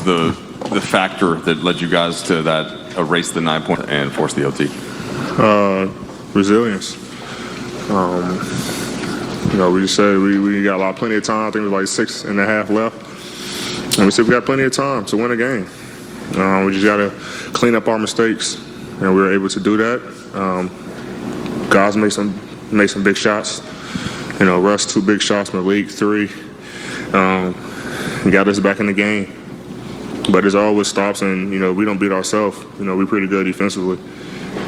the factor that led you guys to that erase the 9 point and force the OT? Resilience. We just said we got plenty of time. I think it was like 6.5 left. And we said we got plenty of time to win a game. We just got to clean up our mistakes. And we were able to do that. Guys made some big shots. Russ 2 big shots, Malik 3. Got us back in the game. But there's always stops, and, we don't beat ourselves. We're pretty good defensively.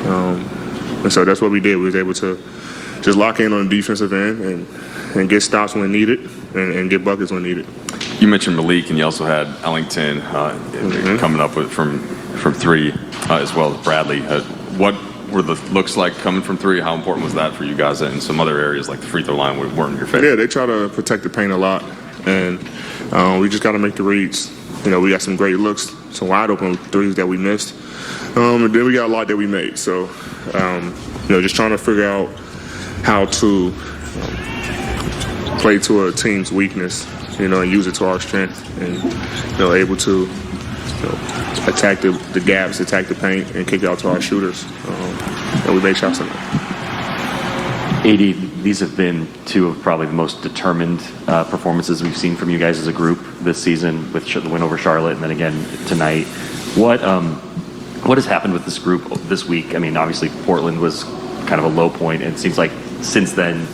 And so that's what we did. We was able to just lock in on the defensive end and get stops when needed and get buckets when needed. You mentioned Malik, and you also had Ellington coming up from 3 as well as Bradley. What were the looks like coming from 3? How important was that for you guys in some other areas like the free throw line weren't in your favor? Yeah, they try to protect the paint a lot, and we just got to make the reads. We got some great looks, some wide open threes that we missed, and then we got a lot that we made. So, just trying to figure out how to play to a team's weakness, and use it to our strength, and able to attack the gaps, attack the paint, and kick out to our shooters. And we made shots on that. AD, these have been 2 of probably the most determined performances we've seen from you guys as a group this season, with the win over Charlotte and then again tonight. What has happened with this group this week? I mean, obviously Portland was kind of a low point, and it seems like since then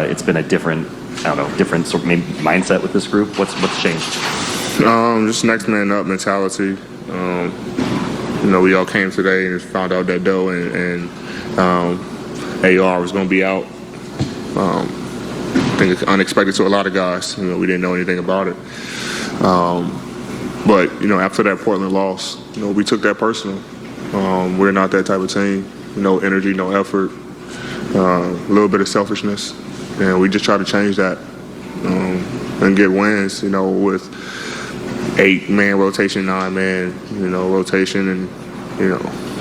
it's been a different sort of mindset with this group. What's changed? Just next man up mentality. We all came today and found out that Doe and AR was going to be out. I think it's unexpected to a lot of guys. We didn't know anything about it. But after that Portland loss, we took that personal. We're not that type of team. No energy, no effort, a little bit of selfishness. And we just try to change that and get wins, with 8-man rotation, 9-man, rotation, and,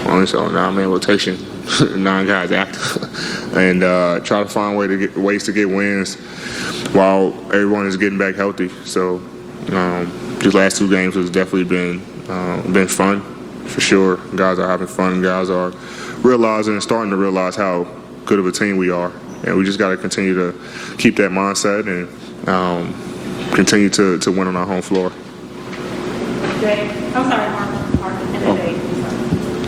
only 9-man rotation, 9 guys active, and try to find ways to get wins while everyone is getting back healthy. So these last 2 games has definitely been fun, for sure. Guys are having fun. Guys are realizing and starting to realize how good of a team we are. And we just got to continue to keep that mindset and continue to win on our home floor.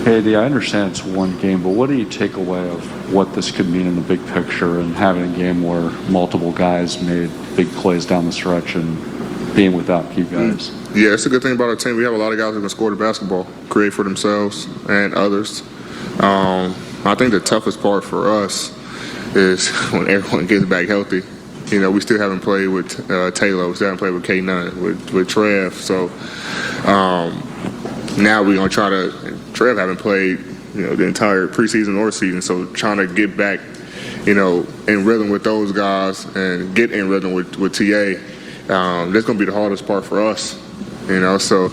Hey, I understand it's 1 game, but what do you take away of what this could mean in the big picture, and having a game where multiple guys made big plays down the stretch and being without key guys? Yeah, it's a good thing about our team. We have a lot of guys who can score the basketball, create for themselves and others. I think the toughest part for us is when everyone gets back healthy. We still haven't played with Taylor. We still haven't played with K. Nunn, with Trev. So now we're going to try to – Trev haven't played, the entire preseason or season. So trying to get back, in rhythm with those guys and get in rhythm with TA, that's going to be the hardest part for us. So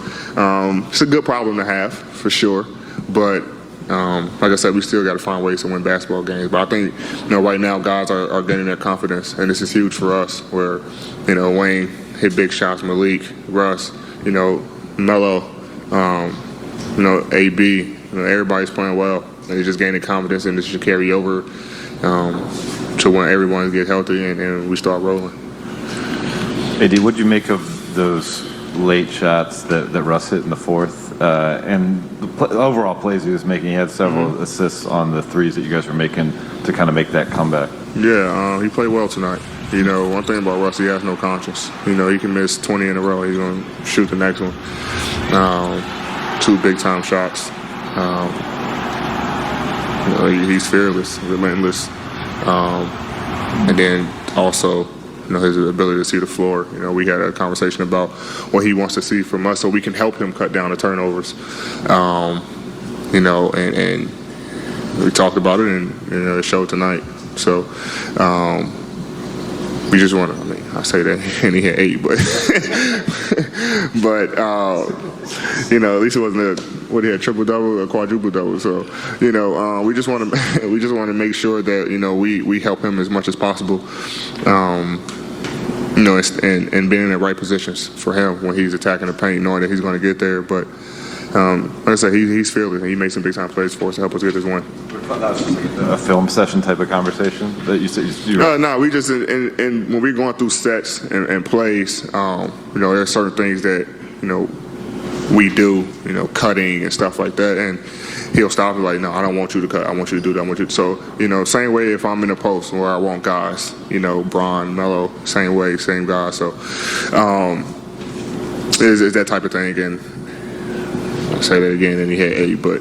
it's a good problem to have, for sure. But like I said, we still got to find ways to win basketball games. But I think, right now guys are gaining their confidence, and this is huge for us. Where, Wayne hit big shots, Malik, Russ, Melo, AB, everybody's playing well, and they're just gaining confidence, and this should carry over to when everyone gets healthy and we start rolling. AD, what'd you make of those late shots that Russ hit in the 4th? And the overall plays he was making, he had several assists on the 3s that you guys were making to kind of make that comeback. Yeah, he played well tonight. One thing about Russ, he has no conscience. He can miss 20 in a row. He's going to shoot the next one. 2 big-time shots. He's fearless, relentless. And then also, his ability to see the floor. We had a conversation about what he wants to see from us so we can help him cut down the turnovers. And we talked about it in the show tonight. So we just want to, I say that, and he had 8, but at least it wasn't he had triple-double or quadruple-double. So, we just want to make sure that, we help him as much as possible. and being in the right positions for him when he's attacking the paint, knowing that he's going to get there. But like I said, he's fearless, and he makes some big time plays for us to help us get this win. A film session type of conversation that you said you No, we just and when we're going through sets and plays, there are certain things that we do, cutting and stuff like that, and he'll stop and like, no, I don't want you to cut. I want you to do that. I want you to. So, same way if I'm in a post where I want guys, Bron, Melo, same way, same guys. So, it's that type of thing. And I'll say that again, and he had 8, but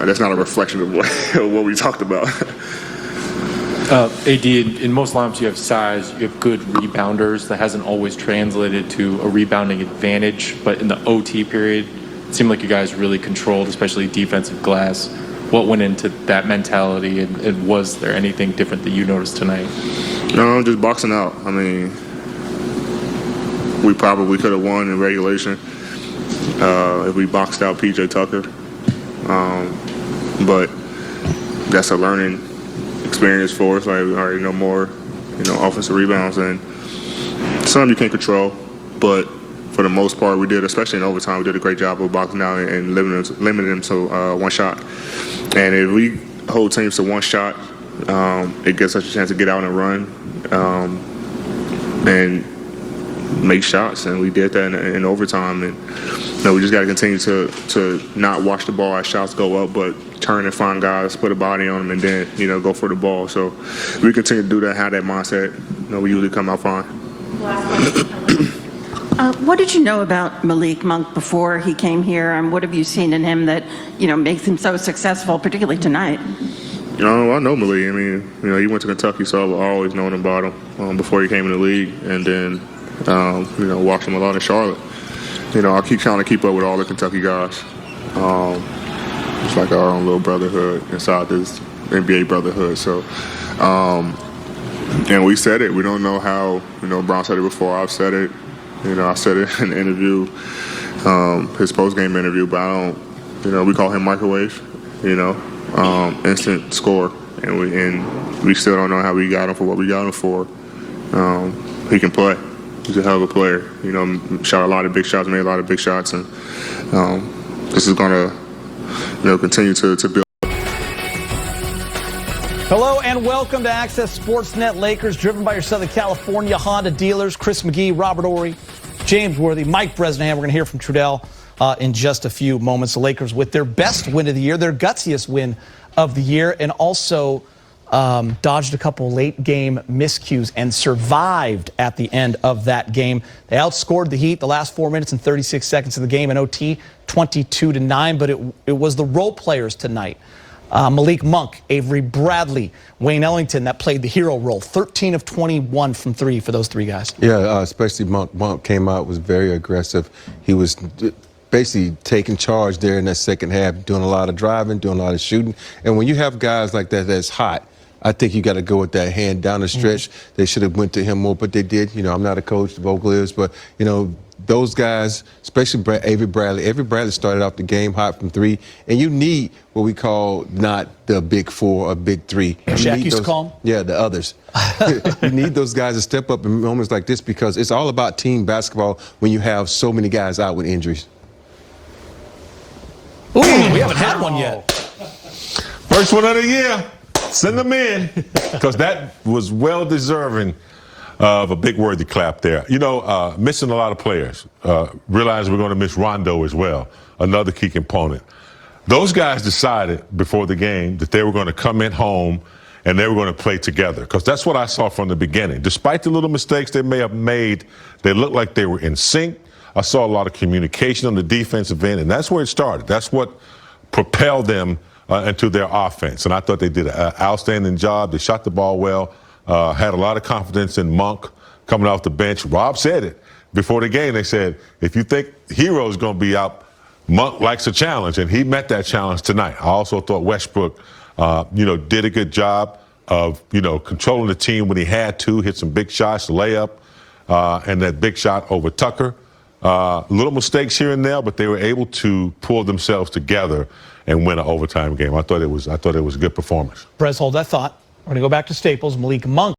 that's not a reflection of what we talked about. AD, in most lineups you have size, you have good rebounders. That hasn't always translated to a rebounding advantage, but in the OT period, it seemed like you guys really controlled, especially defensive glass. What went into that mentality, and was there anything different that you noticed tonight? No, just boxing out. I mean, we probably could have won in regulation if we boxed out PJ Tucker, but that's a learning experience for us. Like, we already know more, offensive rebounds, and some you can't control, but for the most part we did, especially in overtime, we did a great job of boxing out and limiting them to one shot. And if we hold teams to one shot, it gives us a chance to get out and run and make shots, and we did that in overtime. And we just got to continue to not watch the ball as shots go up, but turn and find guys, put a body on them, and then go for the ball. So we continue to do that, have that mindset. We usually come out fine. What did you know about Malik Monk before he came here, and what have you seen in him that makes him so successful, particularly tonight? I know Malik. I mean, he went to Kentucky, so I've always known about him before he came in the league, and then watched him a lot in Charlotte. I keep trying to keep up with all the Kentucky guys. It's like our own little brotherhood inside this NBA brotherhood. So, and we said it. We don't know how. Brown said it before. I've said it. I said it in the interview, his post-game interview. But I don't. We call him microwave. Instant score, and we still don't know how we got him for what we got him for. He can play. He's a hell of a player. Shot a lot of big shots, made a lot of big shots, and this is going to, continue to build. Hello and welcome to Access Sportsnet. Lakers, driven by your Southern California Honda dealers, Chris McGee, Robert Ory, James Worthy, Mike Bresnahan. We're going to hear from Trudell in just a few moments. The Lakers with their best win of the year, their gutsiest win of the year, and also dodged a couple late game miscues and survived at the end of that game. They outscored the Heat the last 4 minutes and 36 seconds of the game in OT, 22-9, but it was the role players tonight. Malik Monk, Avery Bradley, Wayne Ellington that played the hero role. 13 of 21 from 3 for those 3 guys. Yeah, especially Monk. Monk came out, was very aggressive. He was basically taking charge there in that second half, doing a lot of driving, doing a lot of shooting. And when you have guys like that that's hot, I think you got to go with that hand down the stretch. They should have went to him more, but they did. I'm not a coach, the Vogel is, but, those guys, especially Avery Bradley started off the game hot from 3, and you need what we call not the big 4 or big 3. Shaq used to call them? Yeah, the others. You need those guys to step up in moments like this because it's all about team basketball when you have so many guys out with injuries. Ooh, we haven't had one yet. First one of the year. Send them in, because that was well deserving of a big worthy clap there. Missing a lot of players. Realize we're going to miss Rondo as well, another key component. Those guys decided before the game that they were going to come in home and they were going to play together, because that's what I saw from the beginning. Despite the little mistakes they may have made, they looked like they were in sync. I saw a lot of communication on the defensive end, and that's where it started. That's what propelled them into their offense. And I thought they did an outstanding job. They shot the ball well, had a lot of confidence in Monk coming off the bench. Rob said it before the game. They said, if you think Hero's going to be out, Monk likes a challenge, and he met that challenge tonight. I also thought Westbrook, did a good job of, controlling the team when he had to, hit some big shots, layup, and that big shot over Tucker. Little mistakes here and there, but they were able to pull themselves together and win an overtime game. I thought it was a good performance. Brez, hold that thought. We're going to go back to Staples. Malik Monk